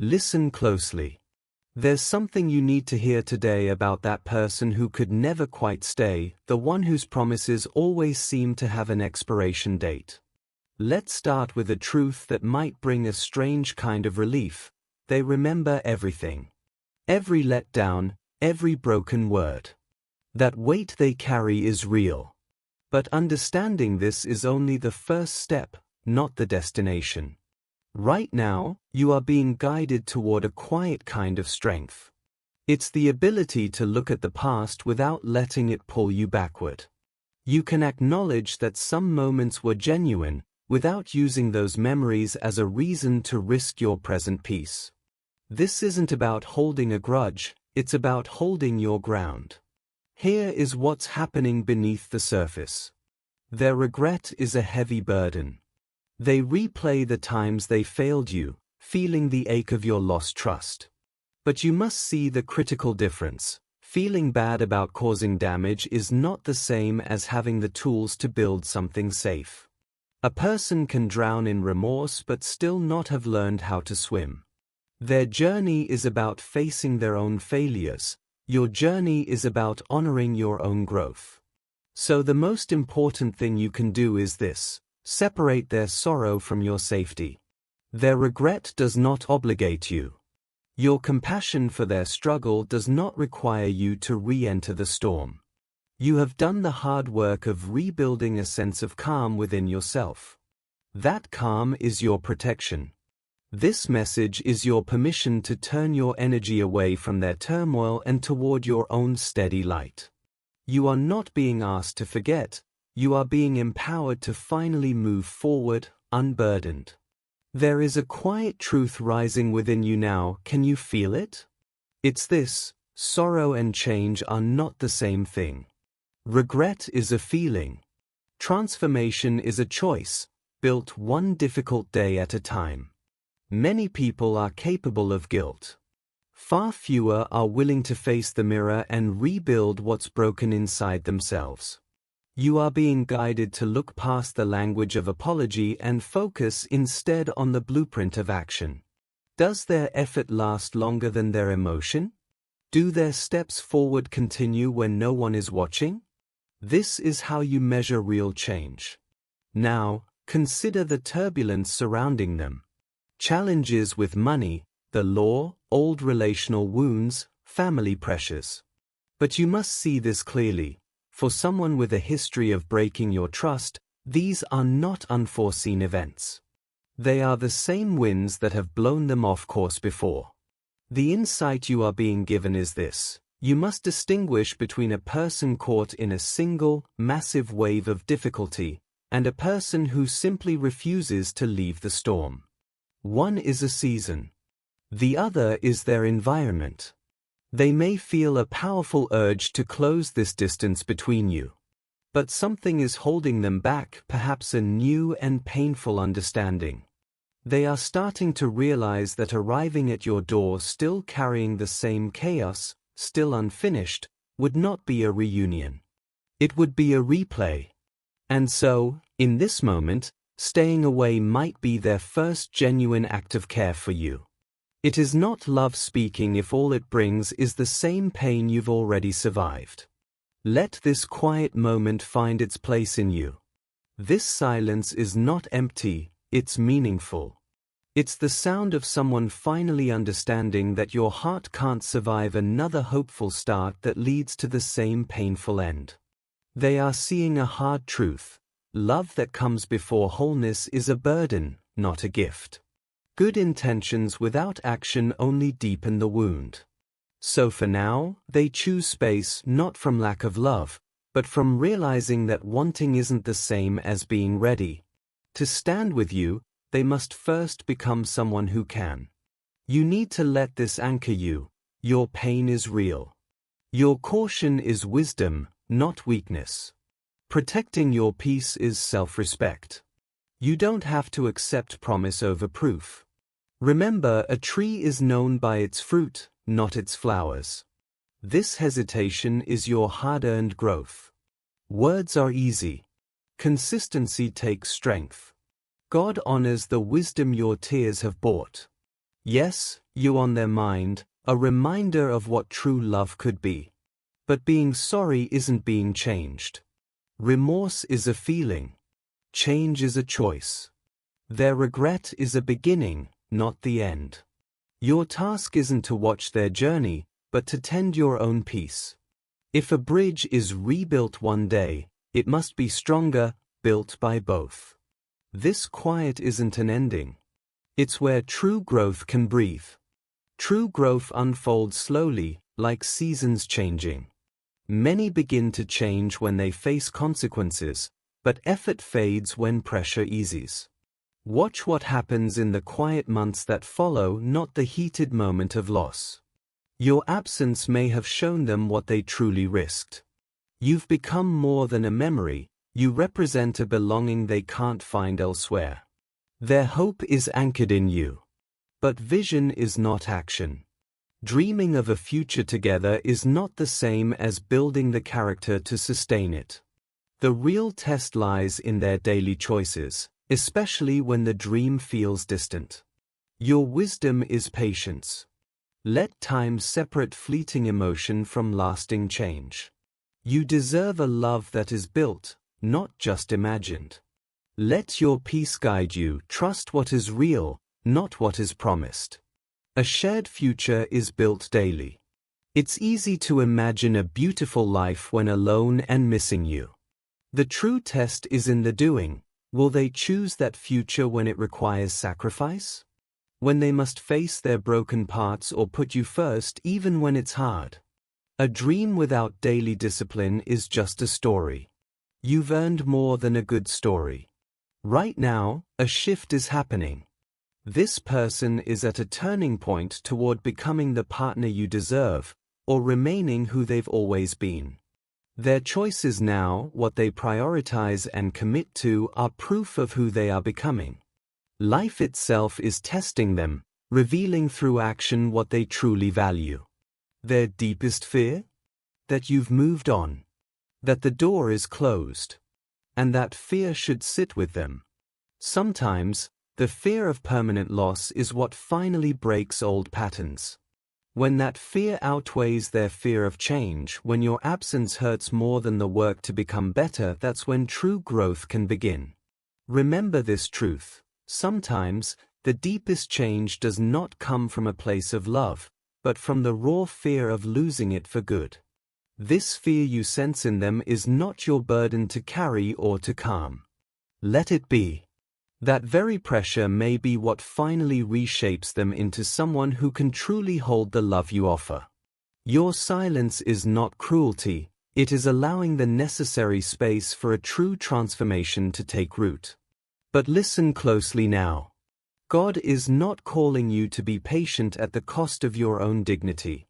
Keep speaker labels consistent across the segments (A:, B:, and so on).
A: Listen closely. There's something you need to hear today about that person who could never quite stay, the one whose promises always seem to have an expiration date. Let's start with a truth that might bring a strange kind of relief. They remember everything. Every letdown, every broken word. That weight they carry is real. But understanding this is only the first step, not the destination. Right now, you are being guided toward a quiet kind of strength. It's the ability to look at the past without letting it pull you backward. You can acknowledge that some moments were genuine, without using those memories as a reason to risk your present peace. This isn't about holding a grudge, it's about holding your ground. Here is what's happening beneath the surface. Their regret is a heavy burden. They replay the times they failed you, feeling the ache of your lost trust. But you must see the critical difference. Feeling bad about causing damage is not the same as having the tools to build something safe. A person can drown in remorse but still not have learned how to swim. Their journey is about facing their own failures. Your journey is about honoring your own growth. So the most important thing you can do is this: separate their sorrow from your safety. Their regret does not obligate you. Your compassion for their struggle does not require you to re-enter the storm. You have done the hard work of rebuilding a sense of calm within yourself. That calm is your protection. This message is your permission to turn your energy away from their turmoil and toward your own steady light. You are not being asked to forget, you are being empowered to finally move forward, unburdened. There is a quiet truth rising within you now, can you feel it? It's this: sorrow and change are not the same thing. Regret is a feeling. Transformation is a choice, built one difficult day at a time. Many people are capable of guilt. Far fewer are willing to face the mirror and rebuild what's broken inside themselves. You are being guided to look past the language of apology and focus instead on the blueprint of action. Does their effort last longer than their emotion? Do their steps forward continue when no one is watching? This is how you measure real change. Now, consider the turbulence surrounding them. Challenges with money, the law, old relational wounds, family pressures. But you must see this clearly. For someone with a history of breaking your trust, these are not unforeseen events. They are the same winds that have blown them off course before. The insight you are being given is this: you must distinguish between a person caught in a single, massive wave of difficulty and a person who simply refuses to leave the storm. One is a season. The other is their environment. They may feel a powerful urge to close this distance between you. But something is holding them back, perhaps a new and painful understanding. They are starting to realize that arriving at your door still carrying the same chaos, still unfinished, would not be a reunion. It would be a replay. And so, in this moment, staying away might be their first genuine act of care for you. It is not love speaking if all it brings is the same pain you've already survived. Let this quiet moment find its place in you. This silence is not empty, it's meaningful. It's the sound of someone finally understanding that your heart can't survive another hopeful start that leads to the same painful end. They are seeing a hard truth. Love that comes before wholeness is a burden, not a gift. Good intentions without action only deepen the wound. So for now, they choose space not from lack of love, but from realizing that wanting isn't the same as being ready. To stand with you, they must first become someone who can. You need to let this anchor you. Your pain is real. Your caution is wisdom, not weakness. Protecting your peace is self-respect. You don't have to accept promise over proof. Remember, a tree is known by its fruit, not its flowers. This hesitation is your hard-earned growth. Words are easy. Consistency takes strength. God honors the wisdom your tears have bought. Yes, you on their mind, a reminder of what true love could be. But being sorry isn't being changed. Remorse is a feeling. Change is a choice. Their regret is a beginning, not the end. Your task isn't to watch their journey, but to tend your own peace. If a bridge is rebuilt one day, it must be stronger, built by both. This quiet isn't an ending. It's where true growth can breathe. True growth unfolds slowly, like seasons changing. Many begin to change when they face consequences, but effort fades when pressure eases. Watch what happens in the quiet months that follow, not the heated moment of loss. Your absence may have shown them what they truly risked. You've become more than a memory, you represent a belonging they can't find elsewhere. Their hope is anchored in you. But vision is not action. Dreaming of a future together is not the same as building the character to sustain it. The real test lies in their daily choices, especially when the dream feels distant. Your wisdom is patience. Let time separate fleeting emotion from lasting change. You deserve a love that is built, not just imagined. Let your peace guide you, trust what is real, not what is promised. A shared future is built daily. It's easy to imagine a beautiful life when alone and missing you. The true test is in the doing. Will they choose that future when it requires sacrifice? When they must face their broken parts or put you first even when it's hard? A dream without daily discipline is just a story. You've earned more than a good story. Right now, a shift is happening. This person is at a turning point toward becoming the partner you deserve, or remaining who they've always been. Their choices now, what they prioritize and commit to, are proof of who they are becoming. Life itself is testing them, revealing through action what they truly value. Their deepest fear? That you've moved on. That the door is closed. And that fear should sit with them. Sometimes, the fear of permanent loss is what finally breaks old patterns. When that fear outweighs their fear of change, when your absence hurts more than the work to become better, that's when true growth can begin. Remember this truth. Sometimes, the deepest change does not come from a place of love, but from the raw fear of losing it for good. This fear you sense in them is not your burden to carry or to calm. Let it be. That very pressure may be what finally reshapes them into someone who can truly hold the love you offer. Your silence is not cruelty, it is allowing the necessary space for a true transformation to take root. But listen closely now. God is not calling you to be patient at the cost of your own dignity.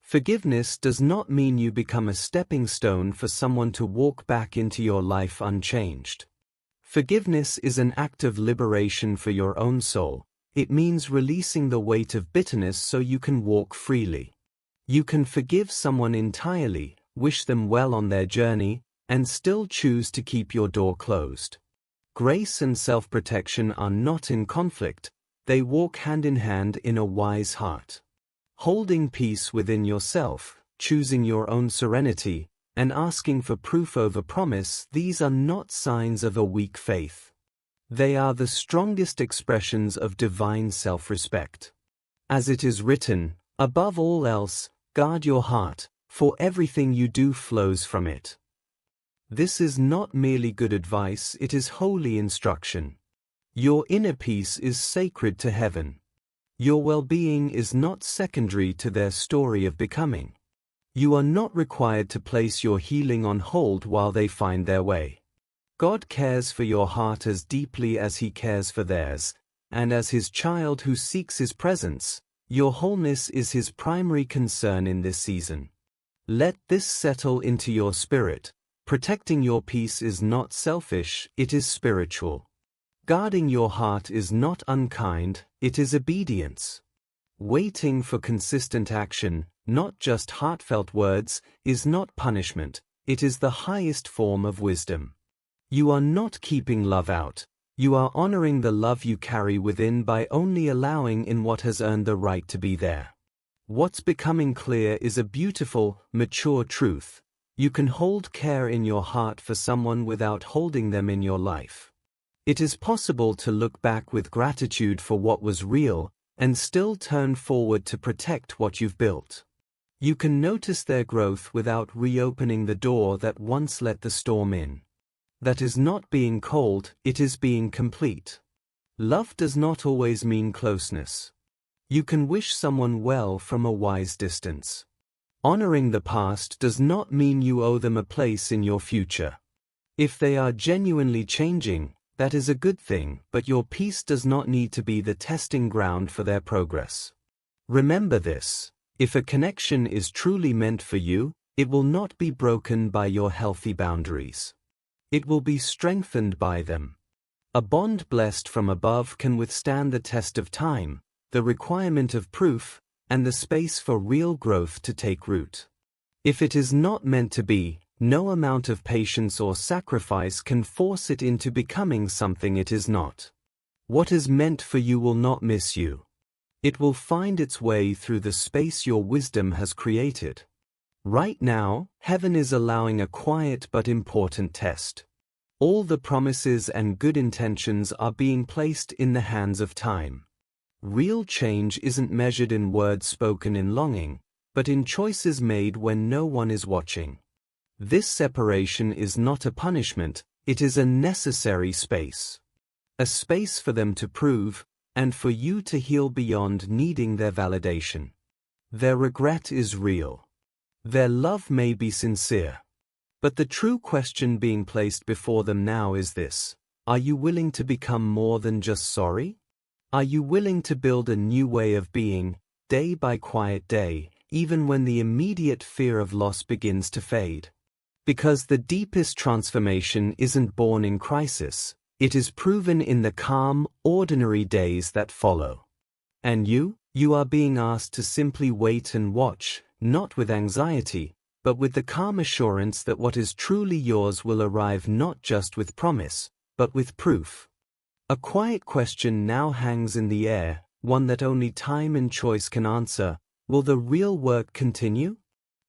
A: Forgiveness does not mean you become a stepping stone for someone to walk back into your life unchanged. Forgiveness is an act of liberation for your own soul. It means releasing the weight of bitterness so you can walk freely. You can forgive someone entirely, wish them well on their journey, and still choose to keep your door closed. Grace and self-protection are not in conflict, they walk hand in hand in a wise heart. Holding peace within yourself, choosing your own serenity, and asking for proof over promise, these are not signs of a weak faith. They are the strongest expressions of divine self-respect. As it is written, above all else, guard your heart, for everything you do flows from it. This is not merely good advice, it is holy instruction. Your inner peace is sacred to heaven. Your well-being is not secondary to their story of becoming. You are not required to place your healing on hold while they find their way. God cares for your heart as deeply as He cares for theirs, and as His child who seeks His presence, your wholeness is His primary concern in this season. Let this settle into your spirit. Protecting your peace is not selfish, it is spiritual. Guarding your heart is not unkind, it is obedience. Waiting for consistent action, not just heartfelt words, is not punishment, it is the highest form of wisdom. You are not keeping love out, You are honoring the love you carry within by only allowing in what has earned the right to be there. What's becoming clear is a beautiful, mature truth. You can hold care in your heart for someone without holding them in your life. It is possible to look back with gratitude for what was real, and still turn forward to protect what you've built. You can notice their growth without reopening the door that once let the storm in. That is not being cold, it is being complete. Love does not always mean closeness. You can wish someone well from a wise distance. Honoring the past does not mean you owe them a place in your future. If they are genuinely changing, that is a good thing, but your peace does not need to be the testing ground for their progress. Remember this: if a connection is truly meant for you, it will not be broken by your healthy boundaries. It will be strengthened by them. A bond blessed from above can withstand the test of time, the requirement of proof, and the space for real growth to take root. If it is not meant to be, no amount of patience or sacrifice can force it into becoming something it is not. What is meant for you will not miss you. It will find its way through the space your wisdom has created. Right now, heaven is allowing a quiet but important test. All the promises and good intentions are being placed in the hands of time. Real change isn't measured in words spoken in longing, but in choices made when no one is watching. This separation is not a punishment, it is a necessary space. A space for them to prove, and for you to heal beyond needing their validation. Their regret is real. Their love may be sincere. But the true question being placed before them now is this: are you willing to become more than just sorry? Are you willing to build a new way of being, day by quiet day, even when the immediate fear of loss begins to fade? Because the deepest transformation isn't born in crisis, it is proven in the calm, ordinary days that follow. And you are being asked to simply wait and watch, not with anxiety, but with the calm assurance that what is truly yours will arrive not just with promise, but with proof. A quiet question now hangs in the air, one that only time and choice can answer: will the real work continue?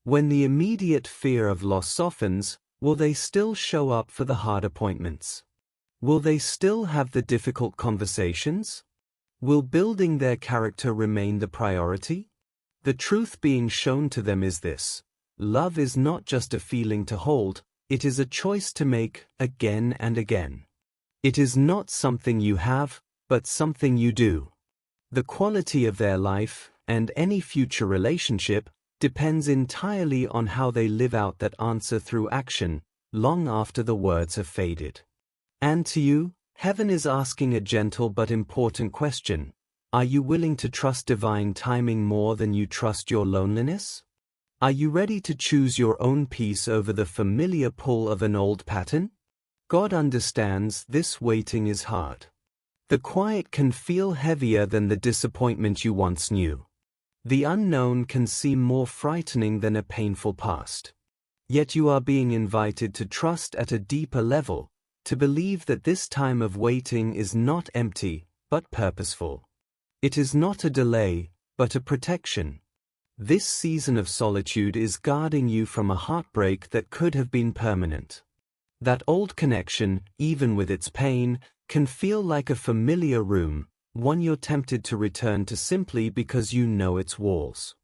A: When the immediate fear of loss softens, will they still show up for the hard appointments? Will they still have the difficult conversations? Will building their character remain the priority? The truth being shown to them is this: love is not just a feeling to hold, it is a choice to make again and again. It is not something you have, but something you do. The quality of their life, and any future relationship, depends entirely on how they live out that answer through action, long after the words have faded. And to you, heaven is asking a gentle but important question: are you willing to trust divine timing more than you trust your loneliness? Are you ready to choose your own peace over the familiar pull of an old pattern? God understands this waiting is hard. The quiet can feel heavier than the disappointment you once knew. The unknown can seem more frightening than a painful past. Yet you are being invited to trust at a deeper level, to believe that this time of waiting is not empty, but purposeful. It is not a delay, but a protection. This season of solitude is guarding you from a heartbreak that could have been permanent. That old connection, even with its pain, can feel like a familiar room, one you're tempted to return to simply because you know its walls.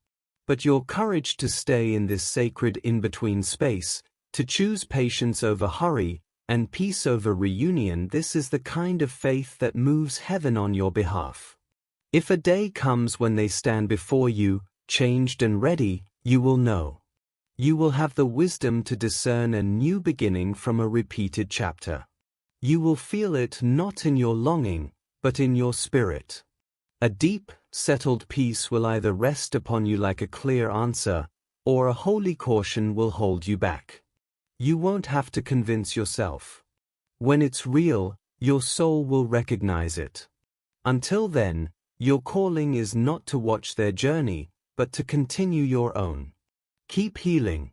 A: But your courage to stay in this sacred in-between space, to choose patience over hurry, and peace over reunion, this is the kind of faith that moves heaven on your behalf. If a day comes when they stand before you, changed and ready, you will know. You will have the wisdom to discern a new beginning from a repeated chapter. You will feel it not in your longing, but in your spirit. A deep, settled peace will either rest upon you like a clear answer, or a holy caution will hold you back. You won't have to convince yourself. When it's real, your soul will recognize it. Until then, your calling is not to watch their journey, but to continue your own. Keep healing.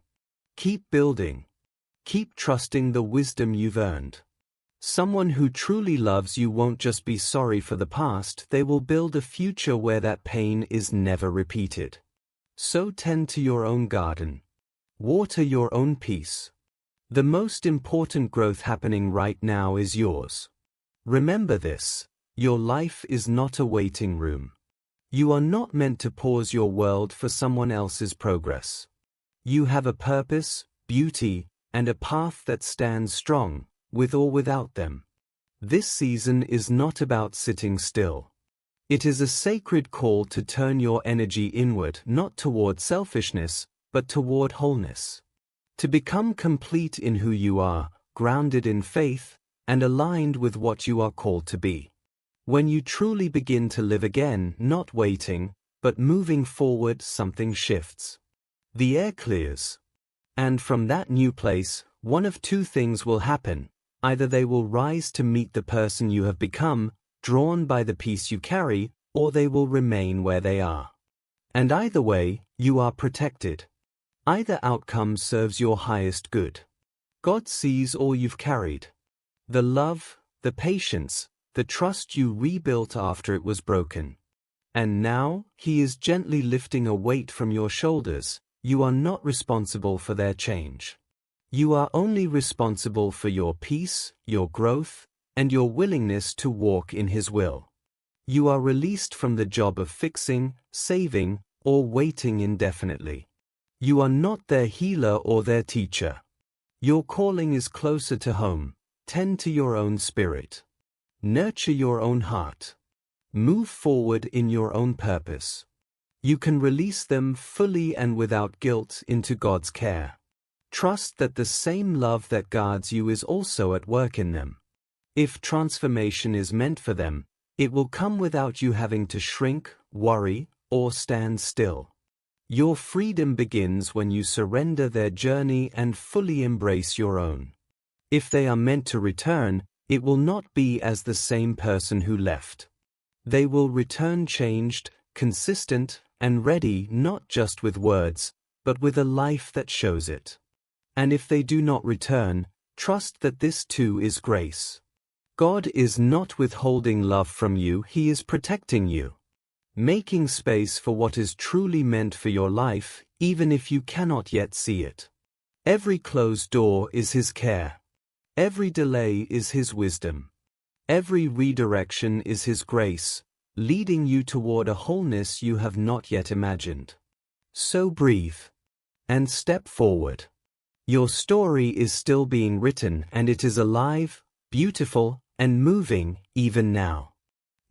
A: Keep building. Keep trusting the wisdom you've earned. Someone who truly loves you won't just be sorry for the past, they will build a future where that pain is never repeated. So tend to your own garden. Water your own peace. The most important growth happening right now is yours. Remember this: your life is not a waiting room. You are not meant to pause your world for someone else's progress. You have a purpose, beauty, and a path that stands strong, with or without them. This season is not about sitting still. It is a sacred call to turn your energy inward, not toward selfishness, but toward wholeness. To become complete in who you are, grounded in faith, and aligned with what you are called to be. When you truly begin to live again, not waiting, but moving forward, something shifts. The air clears. And from that new place, one of two things will happen. Either they will rise to meet the person you have become, drawn by the peace you carry, or they will remain where they are. And either way, you are protected. Either outcome serves your highest good. God sees all you've carried. The love, the patience, the trust you rebuilt after it was broken. And now, He is gently lifting a weight from your shoulders. You are not responsible for their change. You are only responsible for your peace, your growth, and your willingness to walk in His will. You are released from the job of fixing, saving, or waiting indefinitely. You are not their healer or their teacher. Your calling is closer to home. Tend to your own spirit. Nurture your own heart. Move forward in your own purpose. You can release them fully and without guilt into God's care. Trust that the same love that guards you is also at work in them. If transformation is meant for them, it will come without you having to shrink, worry, or stand still. Your freedom begins when you surrender their journey and fully embrace your own. If they are meant to return, it will not be as the same person who left. They will return changed, consistent, and ready, not just with words, but with a life that shows it. And if they do not return, trust that this too is grace. God is not withholding love from you, He is protecting you. Making space for what is truly meant for your life, even if you cannot yet see it. Every closed door is His care. Every delay is His wisdom. Every redirection is His grace, leading you toward a wholeness you have not yet imagined. So breathe and step forward. Your story is still being written, and it is alive, beautiful, and moving even now.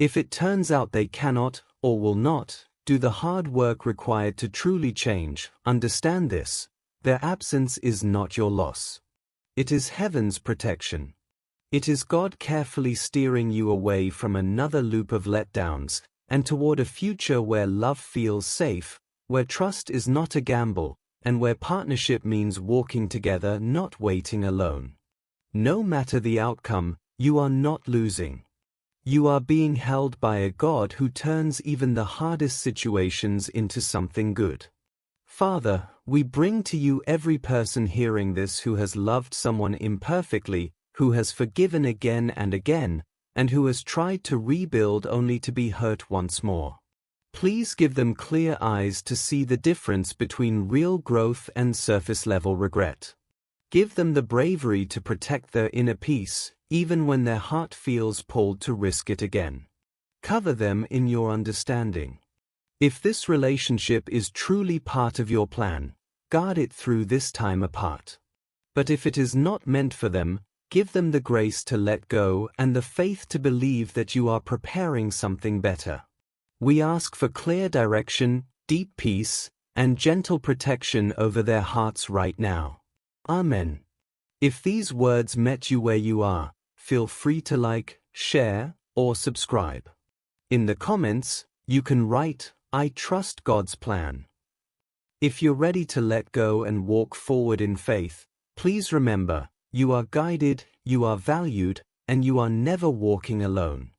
A: If it turns out they cannot, or will not, do the hard work required to truly change, understand this: their absence is not your loss. It is heaven's protection. It is God carefully steering you away from another loop of letdowns, and toward a future where love feels safe, where trust is not a gamble, and where partnership means walking together, not waiting alone. No matter the outcome, you are not losing. You are being held by a God who turns even the hardest situations into something good. Father, we bring to you every person hearing this who has loved someone imperfectly, who has forgiven again and again, and who has tried to rebuild only to be hurt once more. Please give them clear eyes to see the difference between real growth and surface-level regret. Give them the bravery to protect their inner peace, even when their heart feels pulled to risk it again. Cover them in your understanding. If this relationship is truly part of your plan, guard it through this time apart. But if it is not meant for them, give them the grace to let go and the faith to believe that you are preparing something better. We ask for clear direction, deep peace, and gentle protection over their hearts right now. Amen. If these words met you where you are, feel free to like, share, or subscribe. In the comments, you can write, "I trust God's plan." If you're ready to let go and walk forward in faith, please remember, you are guided, you are valued, and you are never walking alone.